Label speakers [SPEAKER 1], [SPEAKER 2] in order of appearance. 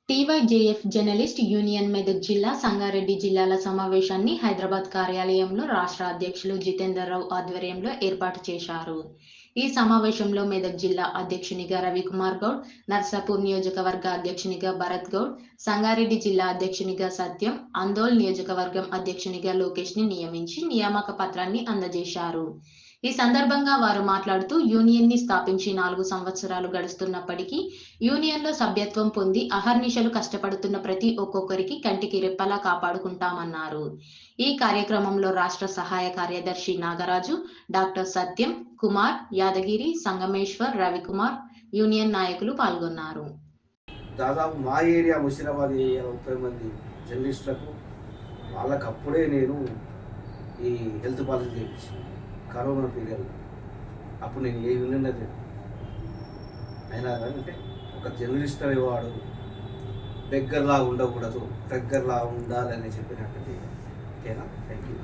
[SPEAKER 1] TYJF journalist union Medak జిల్లా, సంగారెడ్డి జిల్లాల సమావేశాన్ని హైదరాబాద్ కార్యాలయంలో రాష్ట్ర అధ్యక్షులు జితేందర్ రావు ఆధ్వర్యంలో ఏర్పాటు చేశారు. ఈ సమావేశంలో మెదక్ జిల్లా అధ్యక్షునిగా రవికుమార్ గౌడ్, నర్సాపూర్ నియోజకవర్గ అధ్యక్షునిగా భరత్ గౌడ్, సంగారెడ్డి జిల్లా అధ్యక్షునిగా సత్యం, అందోల్ నియోజకవర్గం అధ్యక్షునిగా లోకేష్ ని నియమించి నియామక పత్రాన్ని అందజేశారు. ఈ సందర్భంగా వారు మాట్లాడుతూ యూనియన్ ని స్థాపించి 4 సంవత్సరాలు గడుస్తున్నప్పటికీ యూనియన్లో సభ్యత్వం పొంది అహర్నిశలు కష్టపడుతున్న ప్రతి ఒక్కొక్కరికి కంటికి రెప్పలా కాపాడుకుంటామన్నారు. ఈ కార్యక్రమంలో రాష్ట్ర సహాయ కార్యదర్శి నాగరాజు, డాక్టర్ సత్యం, కుమార్, యాదగిరి, సంగమేశ్వర్, రవికుమార్, యూనియన్ నాయకులు పాల్గొన్నారు.
[SPEAKER 2] దాదాపు మా ఏరియా ముషిరాబాద్ ఏరియా 30 మంది జర్నలిస్టులకు వాళ్ళకప్పుడే నేను ఈ హెల్త్ పాలసీ చేయించాను కరోనా పీరియడ్లో. అప్పుడు నేను ఏ యూనియన్ అయితే అయినా అంటే ఒక జర్నలిస్ట్ అనేవాడు బెగ్గర్లా ఉండకూడదు, దగ్గరలా ఉండాలని చెప్పినట్టు. ఓకేనా? Thank you.